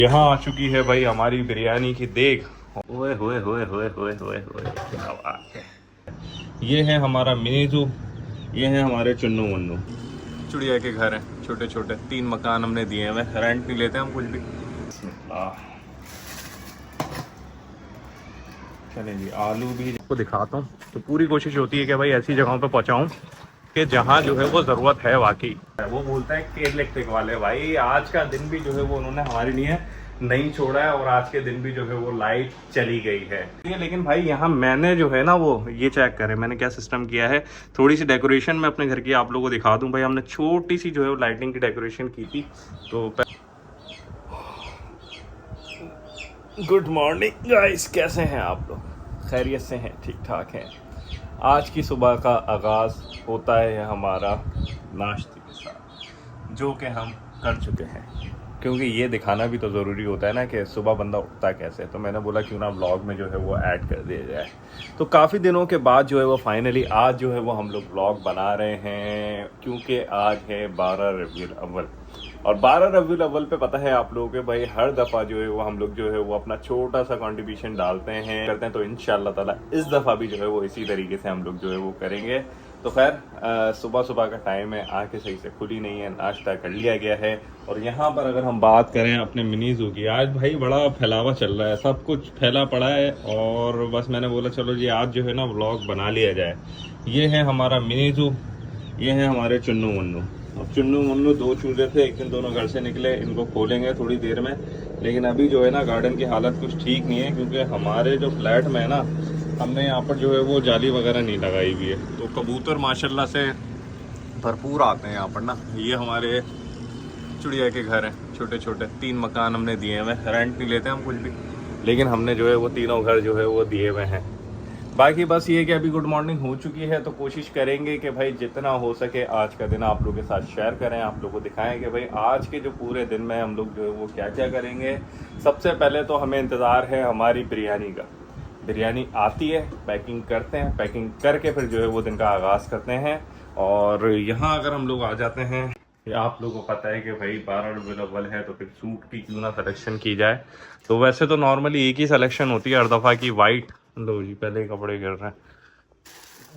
यहाँ आ चुकी है भाई हमारी बिरयानी की देग। ओए होए होए होए होए होए होए, क्या बात है। ये है हमारा मिनीजू, ये है हमारे चुन्नू मुन्नू। चिड़िया के घर हैं छोटे छोटे, 3 मकान हमने दिए हैं, रेंट नहीं लेते हम कुछ भी। चलें जी, आलू भी आपको दिखाता हूँ। तो पूरी कोशिश होती है कि भाई ऐसी जगहों पे पहुँचाऊँ कि जहाँ जो है वो ज़रूरत है वाकई। वो बोलता है कि इलेक्ट्रिक वाले भाई आज का दिन भी जो है वो उन्होंने हमारे लिए नहीं छोड़ा है, और आज के दिन भी जो है वो लाइट चली गई है। लेकिन भाई यहाँ मैंने जो है ना वो ये चेक करें मैंने क्या सिस्टम किया है। थोड़ी सी डेकोरेशन मैं अपने घर की आप लोगों को दिखा दूँ। भाई हमने छोटी सी जो है वो लाइटिंग की डेकोरेशन की थी। तो गुड मॉर्निंग गाइस, कैसे हैं आप लोग? खैरियत से हैं? ठीक ठाक हैं? आज की सुबह का आगाज़ होता है हमारा नाश्ते के साथ, जो कि हम कर चुके हैं, क्योंकि ये दिखाना भी तो ज़रूरी होता है ना कि सुबह बंदा उठता कैसे। तो मैंने बोला क्यों ना व्लॉग में जो है वो ऐड कर दिया जाए। तो काफ़ी दिनों के बाद जो है वो फाइनली आज जो है वो हम लोग व्लॉग बना रहे हैं, क्योंकि आज है 12 रबीउल अव्वल। और 12 रबीउल अव्वल पे पता है आप लोगों के भाई हर दफ़ा जो है वो हम लोग जो है वो अपना छोटा सा कंट्रीब्यूशन डालते हैं करते हैं। तो इंशाल्लाह ताला इस दफ़ा भी जो है वो इसी तरीके से हम लोग जो है वो करेंगे। तो खैर सुबह सुबह का टाइम है, आंखें सही से खुली नहीं है, नाश्ता कर लिया गया है। और यहाँ पर अगर हम बात करें अपने मिनीजू की, आज भाई बड़ा फैलावा चल रहा है, सब कुछ फैला पड़ा है। और बस मैंने बोला चलो जी आज जो है ना व्लॉग बना लिया जाए। ये है हमारा मिनीजू, ये है हमारे चुन्नू मुन्नू। अब चुन्नू मुन्नू 2 चूजे थे, एक दिन दोनों घर से निकले, इनको खोलेंगे थोड़ी देर में। लेकिन अभी जो है ना गार्डन की हालत कुछ ठीक नहीं है, क्योंकि हमारे जो फ्लैट में है ना हमने यहाँ पर जो है वो जाली वगैरह नहीं लगाई हुई है। तो कबूतर माशाल्लाह से भरपूर आते हैं यहाँ पर ना। ये हमारे चिड़िया के घर हैं छोटे छोटे, 3 मकान हमने दिए हुए हैं, रेंट नहीं लेते हम कुछ भी। लेकिन हमने जो है वो तीनों घर जो है वो दिए हुए हैं। बाकी बस ये कि अभी गुड मॉर्निंग हो चुकी है, तो कोशिश करेंगे कि भाई जितना हो सके आज का दिन आप लोगों के साथ शेयर करें, आप लोगों को दिखाएं कि भाई आज के जो पूरे दिन में हम लोग जो है वो क्या क्या करेंगे। सबसे पहले तो हमें इंतज़ार है हमारी बिरयानी का। बिरयानी आती है, पैकिंग करते हैं, पैकिंग करके फिर जो है वो दिन का आगाज़ करते हैं। और यहाँ अगर हम लोग आ जाते हैं, आप लोगों को पता है कि भाई 12 रबीउल अव्वल है, तो फिर सूट की क्यों ना सिलेक्शन की जाए। तो वैसे तो नॉर्मली एक ही सिलेक्शन होती है हर दफ़ा की, वाइट। लो जी पहले ही कपड़े गिर रहे हैं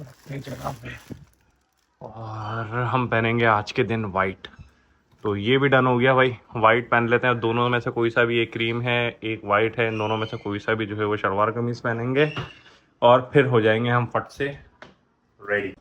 अपनी जगह पे, और हम पहनेंगे आज के दिन वाइट। तो ये भी डन हो गया भाई, वाइट पहन लेते हैं। दोनों में से कोई सा भी, एक क्रीम है एक वाइट है, इन दोनों में से कोई सा भी जो है वो शलवार कमीज पहनेंगे, और फिर हो जाएंगे हम फट से रेडी।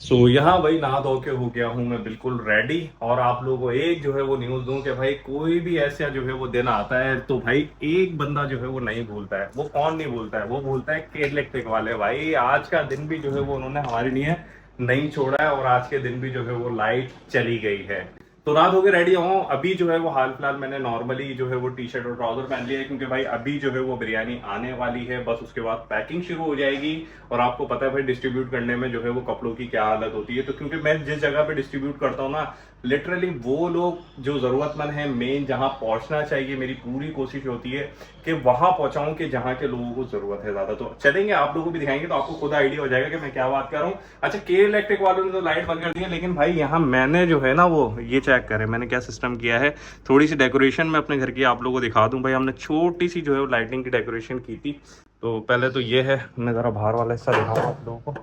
सो यहाँ भाई नहा धो के हो गया हूँ मैं बिल्कुल रेडी। और आप लोगों को एक जो है वो न्यूज़ दूं कि भाई कोई भी ऐसा जो है वो दिन आता है तो भाई एक बंदा जो है वो नहीं भूलता है। वो कौन नहीं भूलता है? वो भूलता है कि इलेक्ट्रिक वाले भाई आज का दिन भी जो है वो उन्होंने हमारे लिए नहीं छोड़ा है, और आज के दिन भी जो है वो लाइट चली गई है। तो रात हो गई, रेडी हूँ। अभी जो है वो हाल फिलहाल मैंने नॉर्मली जो है वो टी शर्ट और ट्राउजर पहन लिया है, क्योंकि भाई अभी जो है वो बिरयानी आने वाली है, बस उसके बाद पैकिंग शुरू हो जाएगी। और आपको पता है भाई डिस्ट्रीब्यूट करने में जो है वो कपड़ों की क्या हालत होती है। तो क्योंकि मैं जिस जगह पे डिस्ट्रीब्यूट करता हूँ ना, लिटरली वो लोग जो जरूरतमंद है मेन जहां पहुंचना चाहिए, मेरी पूरी कोशिश होती है कि वहां पहुंचाऊं कि जहां के लोगों को जरूरत है ज्यादा। तो चलेंगे, आप लोगों को भी दिखाएंगे तो आपको खुद आइडिया हो जाएगा कि मैं क्या बात कर रहा हूँ। अच्छा, के इलेक्ट्रिक वालों ने तो लाइट बंद कर दी है, लेकिन भाई यहाँ मैंने जो है ना वो ये चेक करें मैंने क्या सिस्टम किया है। थोड़ी सी डेकोरेशन मैं अपने घर की आप लोगों को दिखा दूं। भाई हमने छोटी सी जो है लाइटिंग की डेकोरेशन की थी। तो पहले तो ये है, मैं ज़रा बाहर वाला हिस्सा दिखाऊँ आप लोगों को।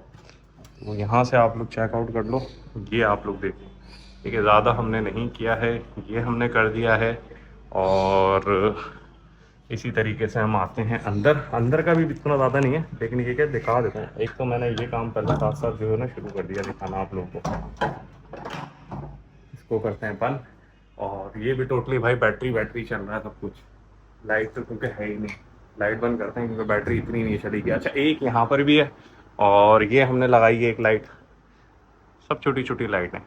वो यहाँ से आप लोग चेकआउट कर लो, ये आप लोग देखो। ठीक है, ज़्यादा हमने नहीं किया है, ये हमने कर दिया है। और इसी तरीके से हम आते हैं अंदर। अंदर का भी इतना ज़्यादा नहीं है, लेकिन ये क्या दिखा देता हूँ। एक तो मैंने ये काम पहले साथ साथ जो है ना शुरू कर दिया दिखाना आप लोगों को। इसको करते हैं बंद। और ये भी टोटली भाई बैटरी चल रहा है सब कुछ। लाइट तो क्योंकि है ही नहीं, लाइट बंद करते हैं क्योंकि बैटरी इतनी नहीं चलेगी। अच्छा, एक यहाँ पर भी है, और ये हमने लगाई है एक लाइट, सब छोटी छोटी लाइट है।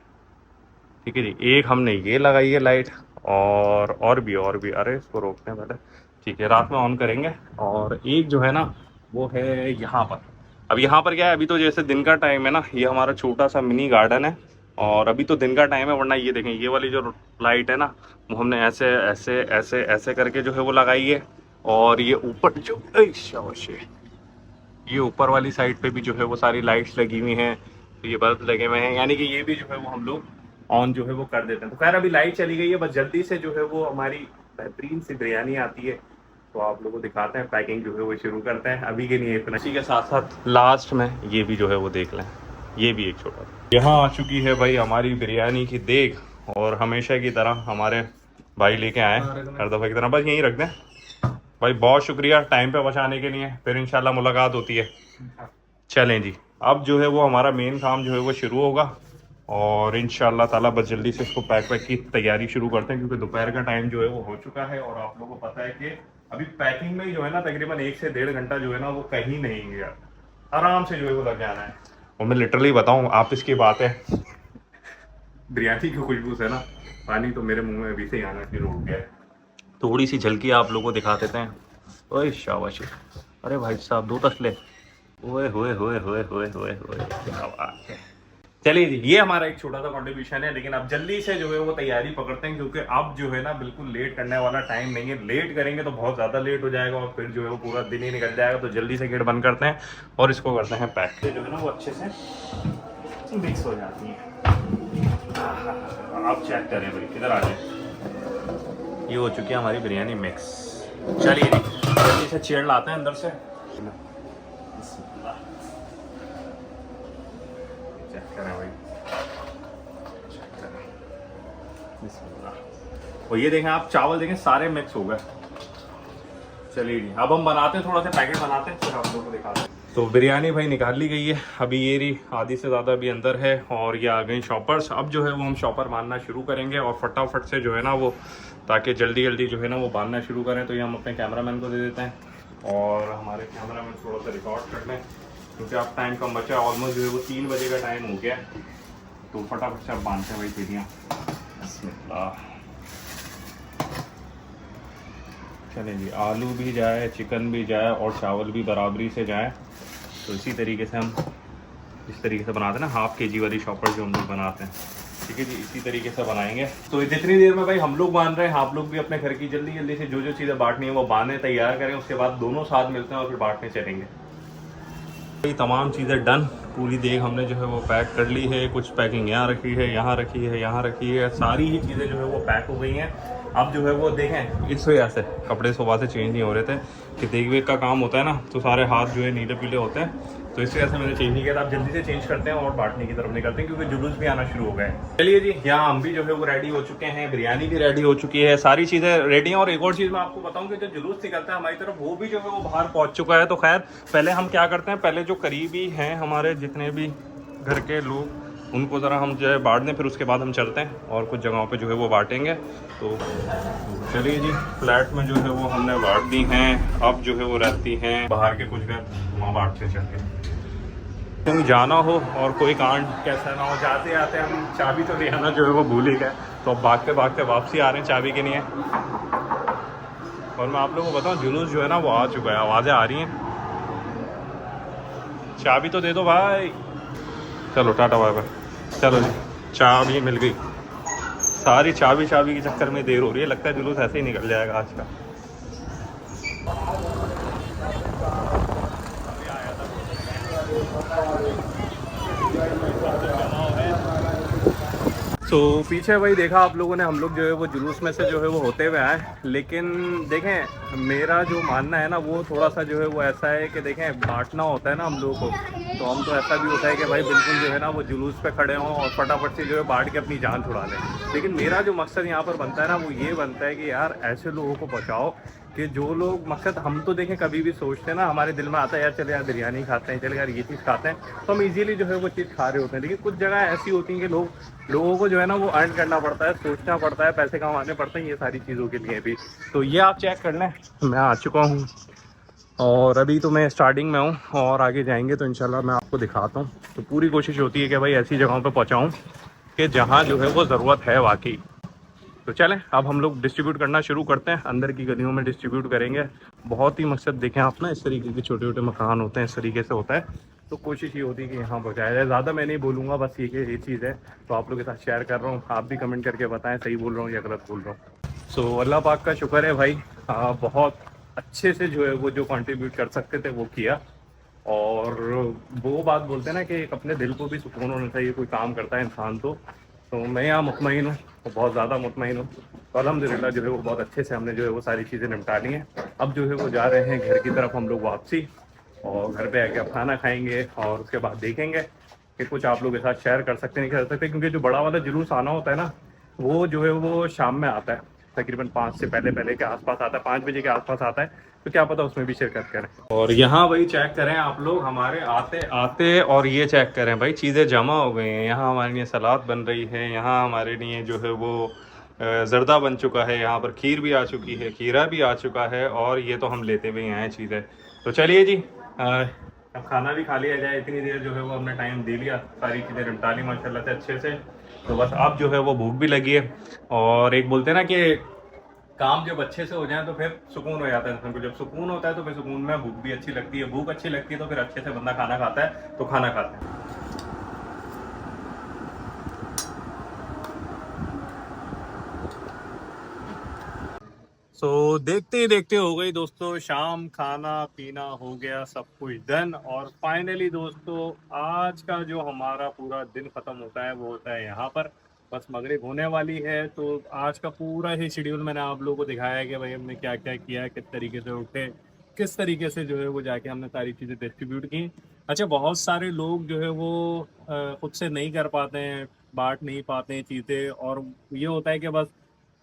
ठीक है जी, एक हमने ये लगाई है लाइट, और भी। अरे इसको रोकते हैं पहले। ठीक है, रात में ऑन करेंगे। और एक जो है ना वो है यहाँ पर। अब यहाँ पर क्या है, अभी तो जैसे दिन का टाइम है ना, ये हमारा छोटा सा मिनी गार्डन है, और अभी तो दिन का टाइम है। वरना ये देखें, ये वाली जो लाइट है ना वो हमने ऐसे ऐसे ऐसे ऐसे करके जो है वो लगाई है। और ये ऊपर जो शाबाश, ये ऊपर वाली साइड पे भी जो है वो सारी लाइट्स लगी हुई हैं। तो ये बल्ब लगे हुए हैं, यानी कि ये भी जो है वो हम लोग ऑन जो है वो कर देते हैं। तो खैर अभी लाइट चली गई है, बस जल्दी से जो है वो हमारी बेहतरीन सी बिरयानी आती है। तो आप लोगों को दिखाते हैं, पैकिंग जो है वो शुरू करते हैं। अभी के लिए इतना, इसी के साथ साथ लास्ट में ये भी जो है वो देख लें, ये भी एक छोटा सा। यहाँ आ चुकी है भाई हमारी बिरयानी की देग, और हमेशा की तरह हमारे भाई लेके आए हर दफ़ा की तरह। बस यहीं रख दें भाई, बहुत शुक्रिया टाइम पे पहुँचाने के लिए। फिर इंशाल्लाह मुलाकात होती है। चलें जी, अब जो है वो हमारा मेन काम जो है वो शुरू होगा, और इंशाल्लाह ताला बस जल्दी से इसको पैक की तैयारी शुरू करते हैं, क्योंकि दोपहर का टाइम जो है वो हो चुका है। और आप लोगों को पता है कि अभी पैकिंग में जो है ना तकरीबन 1 से 1.5 घंटा जो है ना वो कहीं नहीं गया, आराम से जो है वो लग जाना है। और मैं लिटरली बताऊँ आप, इसकी बात है बिरयानी की खुशबू से ना पानी तो मेरे मुंह में अभी से ही आना शुरू हो गया है। थोड़ी सी झलकी आप लोगों को दिखा देते हैं। ओए शाबाशी, अरे भाई साहब 2 तसले, ओए होए होए होए होए होए होए, क्या बात है। चलिए जी, ये हमारा एक छोटा सा कंट्रीब्यूशन है, लेकिन अब जल्दी से जो है वो तैयारी पकड़ते हैं, क्योंकि अब जो है ना बिल्कुल लेट करने वाला टाइम नहीं है। लेट करेंगे तो बहुत ज़्यादा लेट हो जाएगा, और फिर जो है वो पूरा दिन ही निकल जाएगा। तो जल्दी से गेट बंद करते हैं और इसको करते हैं पैक, जो है ना वो अच्छे से मिक्स हो जाती है। आप चेक करें भाई, किधर आ जाए। ये हो चुकी है हमारी बिरयानी मिक्स। चलिए जी, जल्दी से चेयर लाते हैं अंदर से। चेक करें भाई, और ये देखें आप, चावल देखें सारे मिक्स हो गए। चलिए जी, अब हम बनाते हैं, थोड़ा सा पैकेट बनाते हैं, फिर आप लोगों को दिखाते हैं। तो बिरयानी भाई निकाल ली गई है, अभी ये रही आधी से ज़्यादा अभी अंदर है, और ये आ गई शॉपर्स। अब जो है वो हम शॉपर बांधना शुरू करेंगे, और फटाफट से जो है ना वो, ताकि जल्दी जल्दी जो है ना वो बांधना शुरू करें। तो ये हम अपने कैमरामैन को दे देते हैं, और हमारे कैमरामैन थोड़ा सा रिकॉर्ड कर लें, क्योंकि अब टाइम कम बचा, ऑलमोस्ट जो है वो 3 बजे का टाइम हो गया। तो फटाफट से अब बांधते हैं भाई सीढ़ियाँ। चलें जी, आलू भी जाए, चिकन भी जाए, और चावल भी बराबरी से जाए। तो इसी तरीके से हम इस तरीके से बनाते हैं ना, हाफ केजी वाली शॉपर जो हम लोग बनाते हैं, ठीक है जी, इसी तरीके से बनाएंगे। तो जितनी देर में भाई हम लोग बांध रहे हैं, आप लोग भी अपने घर की जल्दी जल्दी से जो जो चीज़ें बांटनी है वो बांधें, तैयार करें। उसके बाद दोनों साथ मिलते हैं और फिर बांटने चलेंगे। ये तमाम चीज़ें डन, पूरी देग हमने जो है वो पैक कर ली है। कुछ पैकिंग यहाँ रखी है, यहाँ रखी है, यहाँ रखी है, सारी ही चीज़ें जो है वो पैक हो गई हैं। अब जो है वो देखें, इस वजह से कपड़े सुबह से चेंज नहीं हो रहे थे कि देख वेख का काम होता है ना, तो सारे हाथ जो है नीले पीले होते हैं, तो इस वजह से मैंने चेंज नहीं किया था। अब जल्दी से चेंज करते हैं और बांटने की तरफ निकलते हैं, क्योंकि जुलूस भी आना शुरू हो गए। चलिए जी, यहाँ हम भी जो है वो रेडी हो चुके हैं, बिरयानी भी रेडी हो चुकी है, सारी चीज़ें रेडी हैं। और एक और चीज़ मैं आपको बताऊँ कि जो जुलूस निकलता है हमारी तरफ, वो भी जो है वो बाहर पहुँच चुका है। तो खैर, पहले हम क्या करते हैं, पहले जो करीबी हैं हमारे जितने भी घर के लोग, उनको ज़रा हम जो है बांट दें, फिर उसके बाद हम चलते हैं और कुछ जगहों पे जो है वो बांटेंगे। तो चलिए जी, फ्लैट में जो है वो हमने बांट दी हैं। अब जो है वो रहती हैं बाहर के कुछ घर, वहाँ बांटते चलते हैं। कहीं जाना हो और कोई कांड कैसा ना हो, जाते आते हम चाबी तो ले आना जो है वो भूल ही गए, तो अब भागते भागते वापसी आ रहे हैं चाबी के लिए। और मैं आप लोगों को बताऊँ, जुलूस जो है ना वो आ चुका है, आवाज़ें आ रही हैं। चाबी तो दे दो भाई। चलो टाटा बाय बाय। चलो जी, चाबी मिल गई। सारी चाबी के चक्कर में देर हो रही है, लगता है जुलूस ऐसे ही निकल जाएगा आज का। तो पीछे भाई देखा आप लोगों ने, हम लोग जो है वो जुलूस में से जो है वो होते हुए आए, लेकिन देखें मेरा जो मानना है ना वो थोड़ा सा जो है वो ऐसा है कि देखें बांटना होता है ना हम लोगों को, तो हम तो ऐसा भी होता है कि भाई बिल्कुल जो है ना वो जुलूस पे खड़े हों और फटाफट से जो है बांट के अपनी जान छुड़ा लें। लेकिन मेरा जो मकसद यहाँ पर बनता है ना वो ये बनता है कि यार ऐसे लोगों को बचाओ कि जो लोग, मकसद हम तो देखें कभी भी सोचते हैं ना, हमारे दिल में आता है यार चले यार बिरयानी खाते हैं, चले यार ये चीज़ खाते हैं, तो हम इजीली जो है वो चीज़ खा रहे होते हैं। लेकिन कुछ जगह ऐसी होती हैं कि लोगों को जो है ना वो अर्न करना पड़ता है, सोचना पड़ता है, पैसे कमाने पड़ते हैं ये सारी चीज़ों के लिए भी। तो ये आप चेक कर लें, मैं आ चुका हूँ और अभी तो मैं स्टार्टिंग में हूँ, और आगे जाएंगे तो इंशाल्लाह मैं आपको दिखाता हूँ। तो पूरी कोशिश होती है कि भाई ऐसी जगहों पर पहुँचाऊँ कि जहाँ जो है वो ज़रूरत है वाकई। तो चलें अब हम लोग डिस्ट्रीब्यूट करना शुरू करते हैं, अंदर की गलियों में डिस्ट्रीब्यूट करेंगे। बहुत ही मकसद देखें आप ना, इस तरीके के छोटे छोटे मकान होते हैं, इस तरीके से होता है, तो कोशिश ये होती है कि यहाँ पहुँचाया जाए। ज़्यादा मैं नहीं बोलूँगा, बस ये चीज़ है, तो आप लोगों के साथ शेयर कर रहा हूँ। आप भी कमेंट करके बताएं सही बोल रहा हूँ या गलत बोल रहा हूँ। सो अल्लाह पाक का शुक्र है भाई, बहुत अच्छे से जो है वो जो कंट्रीब्यूट कर सकते थे वो किया। और वो बात बोलते हैं ना कि अपने दिल को भी सुकून होना चाहिए, कोई काम करता है इंसान तो तो मैं यहाँ मुतमईन हूँ, बहुत ज़्यादा मुतमईन हूँ। तो अल्हम्दुलिल्लाह जो है वो बहुत अच्छे से हमने जो है वो सारी चीज़ें निपटा ली हैं। अब जो है वो जा रहे हैं घर की तरफ हम लोग वापसी, और घर पे आके अब खाना खाएंगे और उसके बाद देखेंगे कि कुछ आप लोगों के साथ शेयर कर सकते नहीं कर सकते, क्योंकि जो बड़ा वाला जुलूस आना होता है ना, वो जो है वो शाम में आता है, तकरीबन 5 से पहले के आसपास आता है, 5 बजे के आसपास आता है। तो क्या पता उसमें भी शिरकत करें। और यहाँ भाई चेक करें आप लोग, हमारे आते आते और ये चेक करें भाई, चीज़ें जमा हो गई हैं। यहाँ हमारे लिए सलाद बन रही है, यहाँ हमारे लिए जो है वो ज़र्दा बन चुका है, यहाँ पर खीर भी आ चुकी है, खीरा भी आ चुका है, और ये तो हम लेते हुए आए चीज़ें। तो चलिए जी, अब खाना भी खा लिया जाए। इतनी देर जो है वो हमने टाइम दे लिया, सारी चीज़ें निपटा ली माशाल्लाह से अच्छे से। तो बस अब जो है वो भूख भी लगी है, और एक बोलते हैं ना कि काम जब अच्छे से हो जाए तो फिर सुकून हो जाता है इंसान को। जब सुकून होता है तो फिर सुकून में भूख भी अच्छी लगती है, भूख अच्छी लगती है तो फिर अच्छे से बंदा खाना खाता है, तो खाना खाता है। देखते ही देखते हो गई दोस्तों शाम, खाना पीना हो गया, सब कुछ डन। और फाइनली दोस्तों आज का जो हमारा पूरा दिन खत्म होता है वो होता है यहाँ पर। बस मगरिब होने वाली है, तो आज का पूरा ही शेड्यूल मैंने आप लोगों को दिखाया है कि भाई हमने क्या क्या किया, किस तरीके से उठे, किस तरीके से जो है वो जाके हमने सारी चीज़ें डिस्ट्रीब्यूट की। अच्छा, बहुत सारे लोग जो है वो खुद से नहीं कर पाते हैं, बांट नहीं पाते हैं चीज़ें, और ये होता है कि बस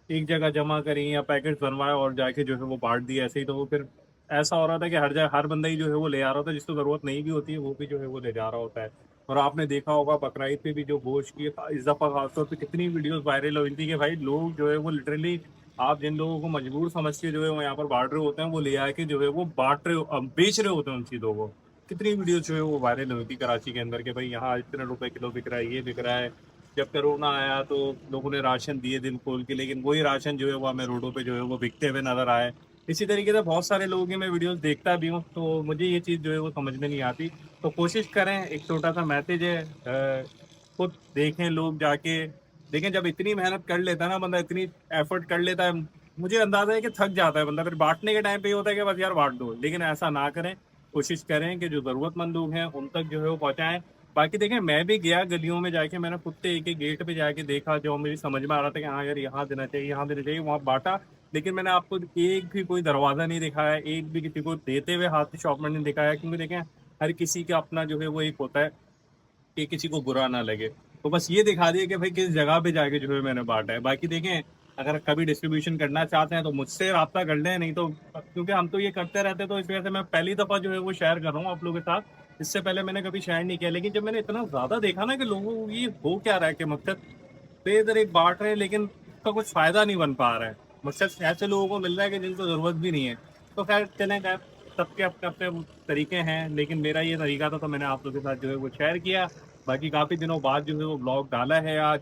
एक जगह जमा करी या पैकेट बनवाए और जाके जो है वो बांट दिया ऐसे ही। तो वो फिर ऐसा हो रहा था कि हर जगह हर बंदा ही जो है वो ले आ रहा होता है, जिसको ज़रूरत नहीं भी होती है वो भी जो है वो ले जा रहा होता है। और आपने देखा होगा बकरीद पे भी जो गोश्त की इस दफ़ा खासतौर पे कितनी वीडियोस वायरल हुई थी कि भाई लोग जो है वो लिटरली, आप जिन लोगों को मजबूर समझ के जो है वो यहाँ पर बांट रहे होते हैं, वो ले आके जो है वो बांट रहे बेच रहे होते हैं उन चीज़ों को। कितनी वीडियो जो है वो वायरल हुई थी कराची के अंदर के भाई यहाँ इतने रुपए किलो बिक रहा है, ये बिक रहा है। जब कोरोना आया तो लोगों ने राशन दिए दिन खोल के, लेकिन वही राशन जो है वो हमें रोडों पे जो है वो बिकते हुए नजर आए। इसी तरीके से बहुत सारे लोगों की मैं वीडियोस देखता भी हूँ, तो मुझे ये चीज़ जो है वो समझ में नहीं आती। तो कोशिश करें, एक छोटा सा मैसेज है, खुद देखें, लोग जाके देखें। जब इतनी मेहनत कर लेता है ना बंदा, इतनी एफर्ट कर लेता है, मुझे अंदाजा है कि थक जाता है बंदा, फिर बांटने के टाइम पे ये होता है कि बस यार बांट दो, लेकिन ऐसा ना करें। कोशिश करें कि जो ज़रूरतमंद लोग हैं उन तक जो है वो पहुँचाएं। बाकी देखें, मैं भी गया गलियों में जाके, मैंने खुद से एक एक गेट पे जाके देखा, जो मेरी समझ में आ रहा था कि हाँ यार यहाँ देना चाहिए, यहाँ देना चाहिए, वहाँ बांटा। लेकिन मैंने आपको एक भी कोई दरवाज़ा नहीं दिखाया, एक भी किसी को देते हुए हाथ शॉप में नहीं दिखाया, क्योंकि देखें हर किसी का अपना जो है वो एक होता है कि किसी को बुरा ना लगे। तो बस ये दिखा दिया कि भाई किस जगह पे जाके जो है मैंने बांटा है। बाकी देखें, अगर कभी डिस्ट्रीब्यूशन करना चाहते हैं तो मुझसे रब्ता कर लें, नहीं तो क्योंकि हम तो ये करते रहते हैं, तो इस वजह से मैं पहली दफ़ा जो है वो शेयर कर रहा हूँ आप लोगों के साथ। इससे पहले मैंने कभी शेयर नहीं किया, लेकिन जब मैंने इतना ज़्यादा देखा ना कि लोगों को ये हो क्या रहा है कि मकसद बेदरीक बांट रहे हैं लेकिन उसका कुछ फ़ायदा नहीं बन पा रहा है, मकसद ऐसे लोगों को मिल रहा है कि जिनको ज़रूरत भी नहीं है। तो खैर चलें, खैर सबके अपने अपने तरीके हैं, लेकिन मेरा ये तरीका था तो मैंने आप लोगों के साथ जो है वो शेयर किया। बाकी काफ़ी दिनों बाद जो है वो ब्लॉग डाला है आज।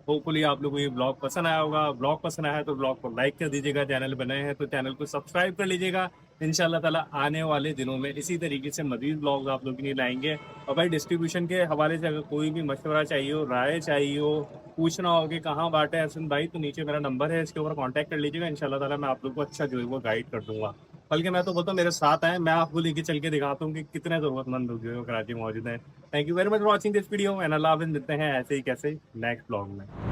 होपफुली आप लोगों को ये ब्लॉग पसंद आया होगा। ब्लॉग पसंद आया है तो ब्लॉग को लाइक कर दीजिएगा, चैनल बनाए हैं तो चैनल को सब्सक्राइब कर लीजिएगा। इंशाल्लाह ताला आने वाले दिनों में इसी तरीके से मज़ीद ब्लॉग्स आप लोगों के लिए लाएंगे। और भाई डिस्ट्रीब्यूशन के हवाले से अगर कोई भी मशवरा चाहिए हो, राय चाहिए हो, पूछना हो कि कहाँ बांटे हसन भाई, तो नीचे मेरा नंबर है, इसके ऊपर कॉन्टैक्ट कर लीजिएगा। इंशाल्लाह ताला मैं आप लोग को अच्छा जो है वो गाइड कर दूंगा। बल्कि मैं तो बोलता हूँ मेरे साथ आए, मैं आपको लेके चल के दिखाता हूँ कि कितने ज़रूरतमंद लोग जो है वो कराची में मौजूद हैं। Thank you very much for watching this video and अल्लाह हाफ़िज़। मिलते हैं ऐसे ही कैसे नेक्स्ट ब्लॉग में।